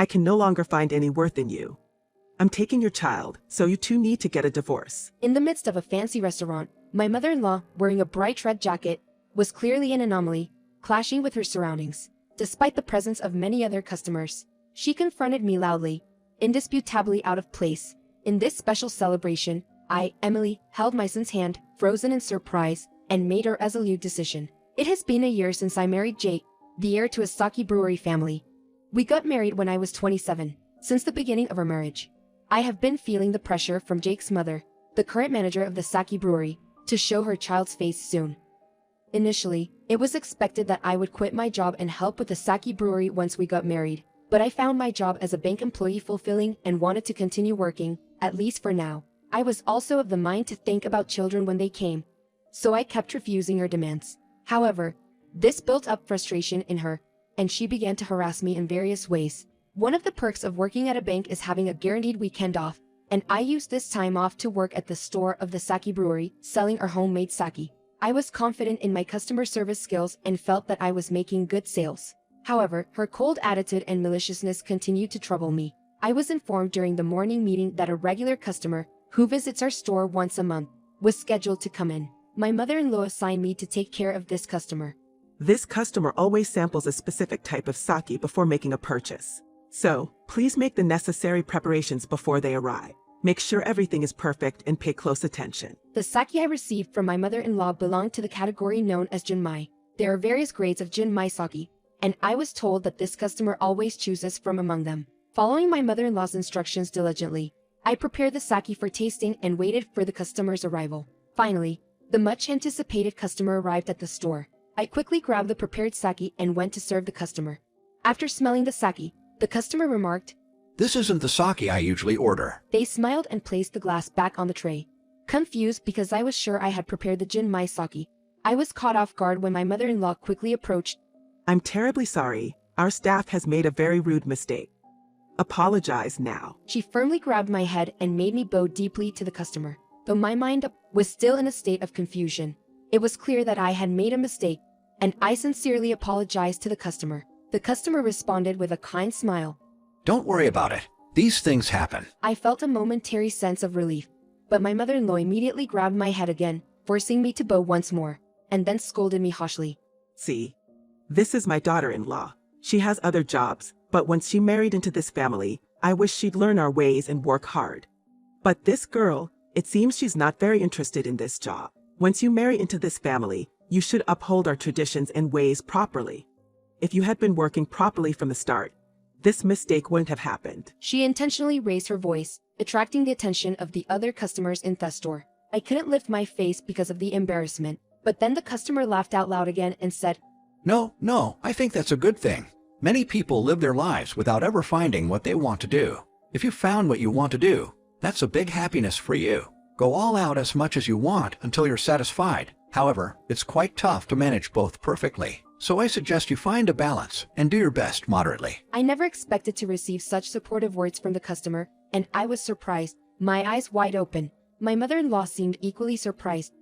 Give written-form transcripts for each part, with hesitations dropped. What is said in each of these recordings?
I can no longer find any worth in you. I'm taking your child, so you two need to get a divorce. In the midst of a fancy restaurant, my mother-in-law, wearing a bright red jacket, was clearly an anomaly, clashing with her surroundings. Despite the presence of many other customers, she confronted me loudly, indisputably out of place. In this special celebration, I, Emily, held my son's hand, frozen in surprise, and made a resolute decision. It has been a year since I married Jake, the heir to a sake brewery family. We got married when I was 27. Since the beginning of our marriage, I have been feeling the pressure from Jake's mother, the current manager of the sake brewery, to show her child's face soon. Initially, it was expected that I would quit my job and help with the sake brewery once we got married, but I found my job as a bank employee fulfilling and wanted to continue working, at least for now. I was also of the mind to think about children when they came, so I kept refusing her demands. However, this built up frustration in her, and she began to harass me in various ways. One of the perks of working at a bank is having a guaranteed weekend off, and I used this time off to work at the store of the sake brewery, selling our homemade sake. I was confident in my customer service skills and felt that I was making good sales. However, her cold attitude and maliciousness continued to trouble me. I was informed during the morning meeting that a regular customer, who visits our store once a month, was scheduled to come in. My mother-in-law assigned me to take care of this customer. This customer always samples a specific type of sake before making a purchase. So, please make the necessary preparations before they arrive. Make sure everything is perfect and pay close attention. The sake I received from my mother-in-law belonged to the category known as Junmai. There are various grades of Junmai sake, and I was told that this customer always chooses from among them. Following my mother-in-law's instructions diligently, I prepared the sake for tasting and waited for the customer's arrival. Finally, the much-anticipated customer arrived at the store. I quickly grabbed the prepared sake and went to serve the customer. After smelling the sake, the customer remarked, "This isn't the sake I usually order." They smiled and placed the glass back on the tray. Confused because I was sure I had prepared the Junmai sake, I was caught off guard when my mother-in-law quickly approached. I'm terribly sorry. Our staff has made a very rude mistake. Apologize now. She firmly grabbed my head and made me bow deeply to the customer. Though my mind was still in a state of confusion, it was clear that I had made a mistake, and I sincerely apologized to the customer. The customer responded with a kind smile. "Don't worry about it. These things happen." I felt a momentary sense of relief, but my mother-in-law immediately grabbed my head again, forcing me to bow once more, and then scolded me harshly. See, this is my daughter-in-law. She has other jobs, but once she married into this family, I wish she'd learn our ways and work hard. But this girl, it seems she's not very interested in this job. Once you marry into this family, you should uphold our traditions and ways properly. If you had been working properly from the start, this mistake wouldn't have happened. She intentionally raised her voice, attracting the attention of the other customers in the store. I couldn't lift my face because of the embarrassment, but then the customer laughed out loud again and said, No, I think that's a good thing. Many people live their lives without ever finding what they want to do. If you found what you want to do, that's a big happiness for you. Go all out as much as you want until you're satisfied. However, it's quite tough to manage both perfectly. So I suggest you find a balance and do your best moderately. I never expected to receive such supportive words from the customer, and I was surprised, my eyes wide open. My mother-in-law seemed equally surprised,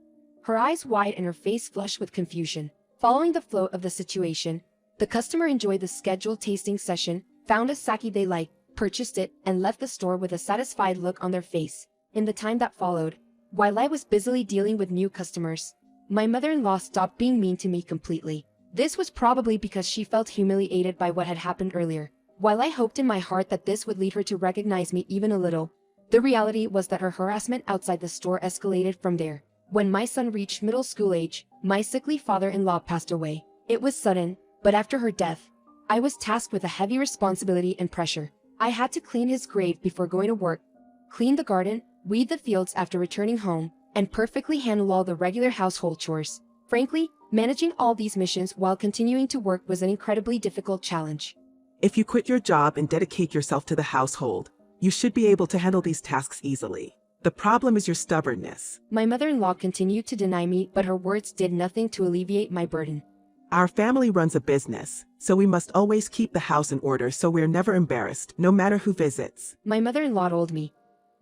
her eyes wide and her face flushed with confusion. Following the flow of the situation, the customer enjoyed the scheduled tasting session, found a sake they liked, purchased it, and left the store with a satisfied look on their face. In the time that followed, while I was busily dealing with new customers, my mother-in-law stopped being mean to me completely. This was probably because she felt humiliated by what had happened earlier. While I hoped in my heart that this would lead her to recognize me even a little, the reality was that her harassment outside the store escalated from there. When my son reached middle school age, my sickly father-in-law passed away. It was sudden, but after her death, I was tasked with a heavy responsibility and pressure. I had to clean his grave before going to work, clean the garden, weed the fields after returning home, and perfectly handle all the regular household chores. Frankly, managing all these missions while continuing to work was an incredibly difficult challenge. If you quit your job and dedicate yourself to the household, you should be able to handle these tasks easily. The problem is your stubbornness. My mother-in-law continued to deny me, but her words did nothing to alleviate my burden. Our family runs a business, so we must always keep the house in order so we're never embarrassed, no matter who visits. My mother-in-law told me.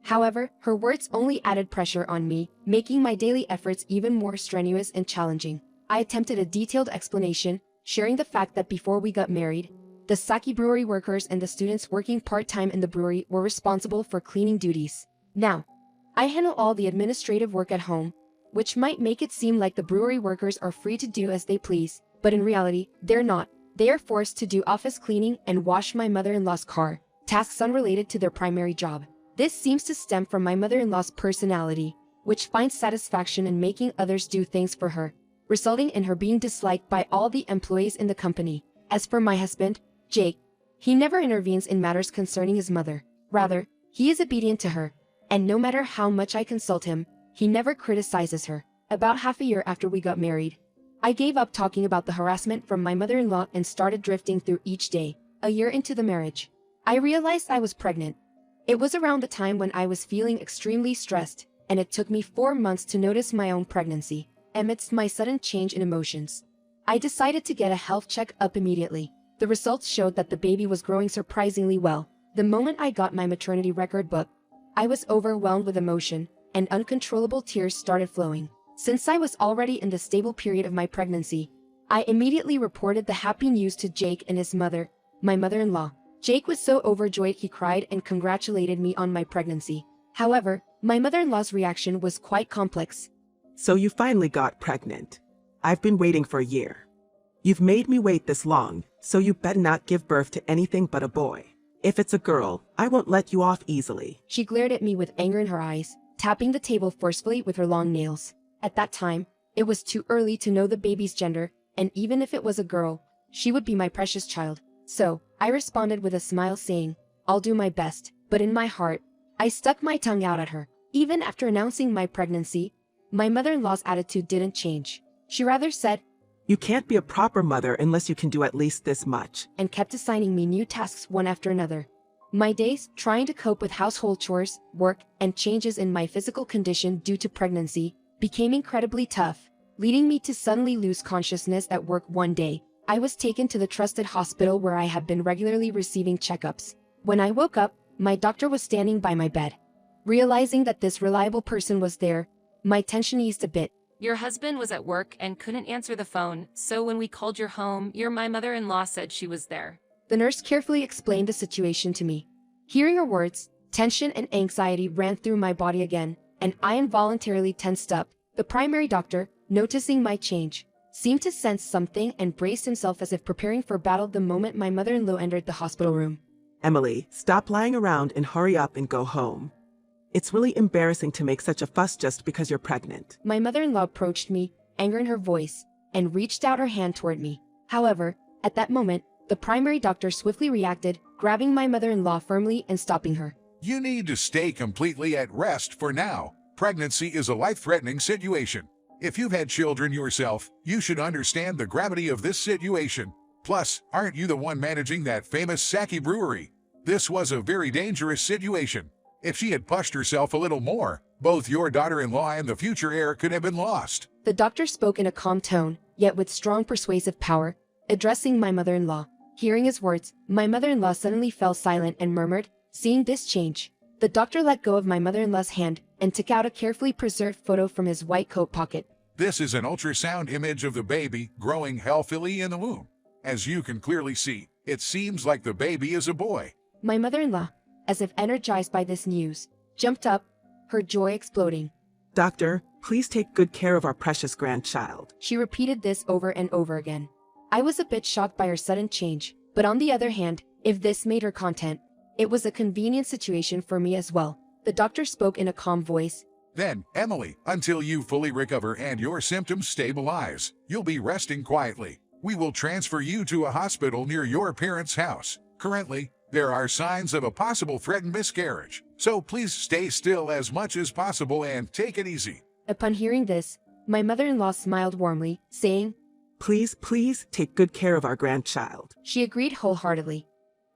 However, her words only added pressure on me, making my daily efforts even more strenuous and challenging. I attempted a detailed explanation, sharing the fact that before we got married, The Sake Brewery workers and the students working part-time in the brewery were responsible for cleaning duties. Now, I handle all the administrative work at home, which might make it seem like the brewery workers are free to do as they please, but in reality, they're not. They are forced to do office cleaning and wash my mother-in-law's car, tasks unrelated to their primary job. This seems to stem from my mother-in-law's personality, which finds satisfaction in making others do things for her, resulting in her being disliked by all the employees in the company. As for my husband, Jake, he never intervenes in matters concerning his mother. Rather, he is obedient to her, and no matter how much I consult him, he never criticizes her. About half a year after we got married, I gave up talking about the harassment from my mother-in-law and started drifting through each day. A year into the marriage, I realized I was pregnant. It was around the time when I was feeling extremely stressed, and it took me 4 months to notice my own pregnancy. Amidst my sudden change in emotions, I decided to get a health check-up immediately. The results showed that the baby was growing surprisingly well. The moment I got my maternity record book, I was overwhelmed with emotion, and uncontrollable tears started flowing. Since I was already in the stable period of my pregnancy, I immediately reported the happy news to Jake and his mother, my mother-in-law. Jake was so overjoyed he cried and congratulated me on my pregnancy. However, my mother-in-law's reaction was quite complex. So you finally got pregnant. I've been waiting for a year. You've made me wait this long, so you better not give birth to anything but a boy. If it's a girl, I won't let you off easily. She glared at me with anger in her eyes, tapping the table forcefully with her long nails. At that time, it was too early to know the baby's gender, and even if it was a girl, she would be my precious child. So, I responded with a smile saying, "I'll do my best," but in my heart, I stuck my tongue out at her. Even after announcing my pregnancy, my mother-in-law's attitude didn't change. She rather said, "You can't be a proper mother unless you can do at least this much," and kept assigning me new tasks one after another. My days, trying to cope with household chores, work, and changes in my physical condition due to pregnancy, became incredibly tough, leading me to suddenly lose consciousness at work one day. I was taken to the trusted hospital where I had been regularly receiving checkups. When I woke up, my doctor was standing by my bed. Realizing that this reliable person was there, my tension eased a bit. Your husband was at work and couldn't answer the phone, so when we called your home, my mother-in-law said she was there. The nurse carefully explained the situation to me. Hearing her words, tension and anxiety ran through my body again, and I involuntarily tensed up. The primary doctor, noticing my change, seemed to sense something and braced himself as if preparing for battle the moment my mother-in-law entered the hospital room. "Emily, stop lying around and hurry up and go home. It's really embarrassing to make such a fuss just because you're pregnant." My mother-in-law approached me, anger in her voice, and reached out her hand toward me. However, at that moment, the primary doctor swiftly reacted, grabbing my mother-in-law firmly and stopping her. You need to stay completely at rest for now. Pregnancy is a life-threatening situation. If you've had children yourself, you should understand the gravity of this situation. Plus, aren't you the one managing that famous Sake Brewery? This was a very dangerous situation. If she had pushed herself a little more, both your daughter-in-law and the future heir could have been lost. The doctor spoke in a calm tone, yet with strong persuasive power, addressing my mother-in-law. Hearing his words, my mother-in-law suddenly fell silent and murmured, "Seeing this change." The doctor let go of my mother-in-law's hand and took out a carefully preserved photo from his white coat pocket. This is an ultrasound image of the baby growing healthily in the womb. As you can clearly see, it seems like the baby is a boy. My mother-in-law, as if energized by this news, jumped up, her joy exploding. "Doctor, please take good care of our precious grandchild." She repeated this over and over again. I was a bit shocked by her sudden change, but on the other hand, if this made her content, it was a convenient situation for me as well. The doctor spoke in a calm voice. Then, Emily, until you fully recover and your symptoms stabilize, you'll be resting quietly. We will transfer you to a hospital near your parents' house. Currently, there are signs of a possible threatened miscarriage, so please stay still as much as possible and take it easy. Upon hearing this, my mother-in-law smiled warmly, saying, Please take good care of our grandchild." She agreed wholeheartedly.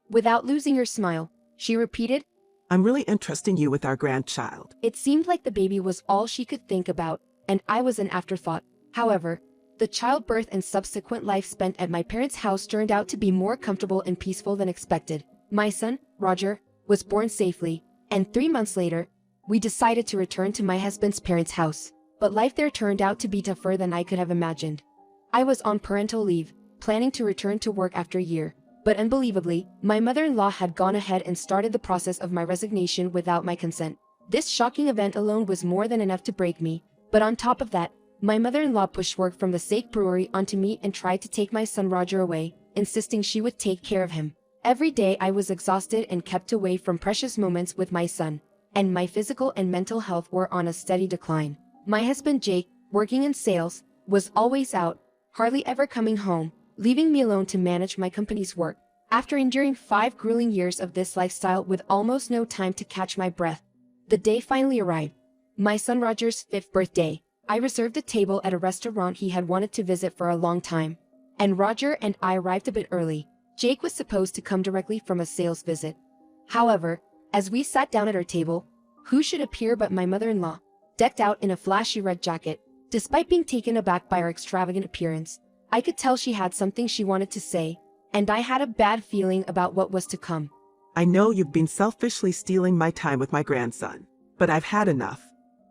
Without losing her smile, she repeated, "I'm really entrusting you with our grandchild." It seemed like the baby was all she could think about, and I was an afterthought. However, the childbirth and subsequent life spent at my parents' house turned out to be more comfortable and peaceful than expected. My son, Roger, was born safely, and 3 months later, we decided to return to my husband's parents' house. But life there turned out to be tougher than I could have imagined. I was on parental leave, planning to return to work after a year, But unbelievably, my mother-in-law had gone ahead and started the process of my resignation without my consent. This shocking event alone was more than enough to break me, but on top of that, my mother-in-law pushed work from the Sake Brewery onto me and tried to take my son Roger away, insisting she would take care of him. Every day I was exhausted and kept away from precious moments with my son, and my physical and mental health were on a steady decline. My husband Jake, working in sales, was always out, hardly ever coming home, leaving me alone to manage my company's work. After enduring 5 grueling years of this lifestyle with almost no time to catch my breath, the day finally arrived. My son Roger's 5th birthday. I reserved a table at a restaurant he had wanted to visit for a long time, and Roger and I arrived a bit early. Jake was supposed to come directly from a sales visit. However, as we sat down at our table, who should appear but my mother-in-law, decked out in a flashy red jacket. Despite being taken aback by our extravagant appearance, I could tell she had something she wanted to say, and I had a bad feeling about what was to come. I know you've been selfishly stealing my time with my grandson, but I've had enough.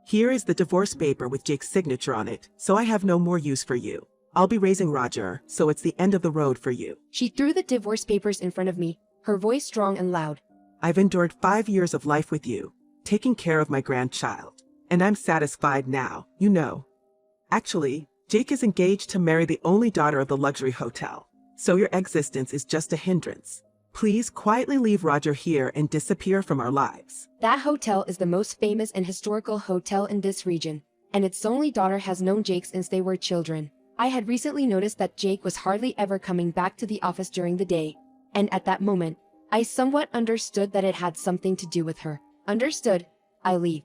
Here is the divorce paper with Jake's signature on it, so I have no more use for you. I'll be raising Roger, so it's the end of the road for you. She threw the divorce papers in front of me, her voice strong and loud. I've endured 5 years of life with you, taking care of my grandchild, and I'm satisfied now, you know. Actually, Jake is engaged to marry the only daughter of the luxury hotel, so your existence is just a hindrance. Please quietly leave Roger here and disappear from our lives. That hotel is the most famous and historical hotel in this region, and its only daughter has known Jake since they were children. I had recently noticed that Jake was hardly ever coming back to the office during the day, and at that moment, I somewhat understood that it had something to do with her. Understood, I leave.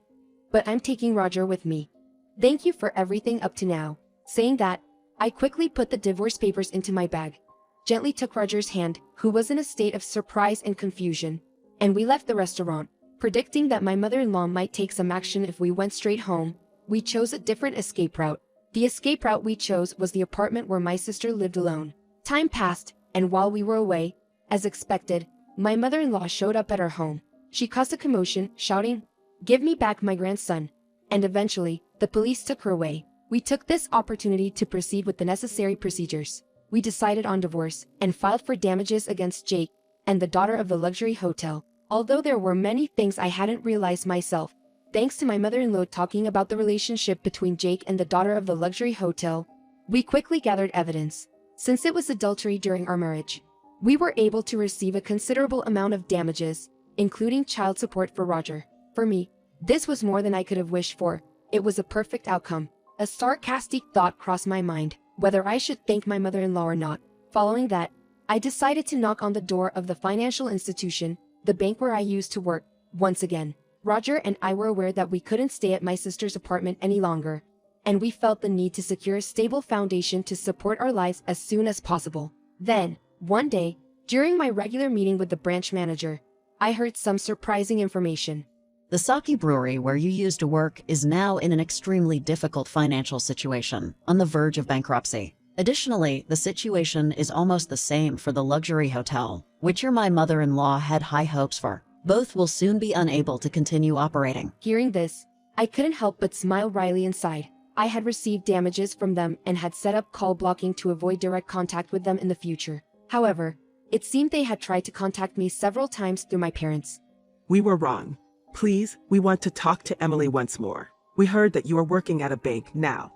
But I'm taking Roger with me. Thank you for everything up to now. Saying that, I quickly put the divorce papers into my bag, gently took Roger's hand, who was in a state of surprise and confusion, and we left the restaurant. Predicting that my mother-in-law might take some action if we went straight home, we chose a different escape route. The escape route we chose was the apartment where my sister lived alone. Time passed, and while we were away, as expected, my mother-in-law showed up at our home. She caused a commotion, shouting, "Give me back my grandson," and eventually, the police took her away. We took this opportunity to proceed with the necessary procedures. We decided on divorce and filed for damages against Jake and the daughter of the luxury hotel. Although there were many things I hadn't realized myself, thanks to my mother-in-law talking about the relationship between Jake and the daughter of the luxury hotel, we quickly gathered evidence. Since it was adultery during our marriage, we were able to receive a considerable amount of damages, including child support for Roger. For me, this was more than I could have wished for. It was a perfect outcome. A sarcastic thought crossed my mind, whether I should thank my mother-in-law or not. Following that, I decided to knock on the door of the financial institution, the bank where I used to work. Once again, Roger and I were aware that we couldn't stay at my sister's apartment any longer, and we felt the need to secure a stable foundation to support our lives as soon as possible. Then, one day, during my regular meeting with the branch manager, I heard some surprising information. The Sake Brewery where you used to work is now in an extremely difficult financial situation, on the verge of bankruptcy. Additionally, the situation is almost the same for the luxury hotel, which my mother-in-law had high hopes for. Both will soon be unable to continue operating. Hearing this, I couldn't help but smile wryly inside. I had received damages from them and had set up call blocking to avoid direct contact with them in the future. However, it seemed they had tried to contact me several times through my parents. We were wrong. Please, we want to talk to Emily once more. We heard that you are working at a bank now.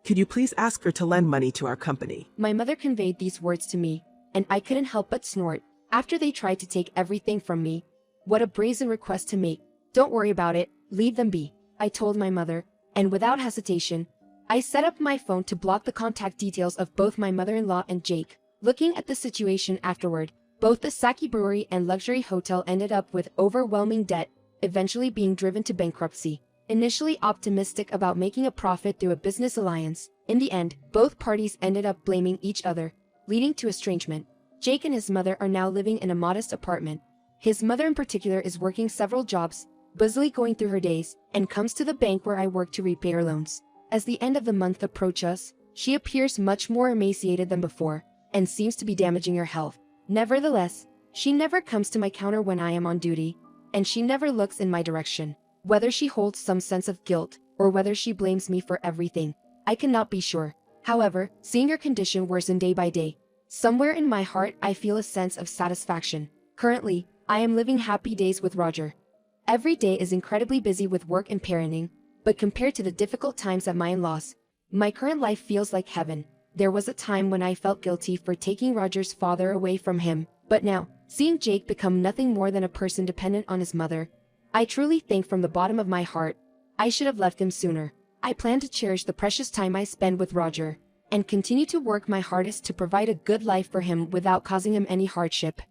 Could you please ask her to lend money to our company? My mother conveyed these words to me, and I couldn't help but snort. After they tried to take everything from me, what a brazen request to make. Don't worry about it, leave them be, I told my mother, and without hesitation, I set up my phone to block the contact details of both my mother-in-law and Jake. Looking at the situation afterward, both the Sake Brewery and luxury hotel ended up with overwhelming debt, eventually being driven to bankruptcy. Initially optimistic about making a profit through a business alliance, in the end, both parties ended up blaming each other, leading to estrangement. Jake and his mother are now living in a modest apartment. His mother in particular is working several jobs, busily going through her days, and comes to the bank where I work to repay her loans. As the end of the month approaches, she appears much more emaciated than before, and seems to be damaging her health. Nevertheless, she never comes to my counter when I am on duty, and she never looks in my direction. Whether she holds some sense of guilt, or whether she blames me for everything, I cannot be sure. However, seeing her condition worsen day by day, Somewhere in my heart, I feel a sense of satisfaction. Currently, I am living happy days with Roger. Every day is incredibly busy with work and parenting, but compared to the difficult times at my in-laws, my current life feels like heaven. There was a time when I felt guilty for taking Roger's father away from him, but now, seeing Jake become nothing more than a person dependent on his mother, I truly think from the bottom of my heart, I should have left him sooner. I plan to cherish the precious time I spend with Roger, and continue to work my hardest to provide a good life for him without causing him any hardship.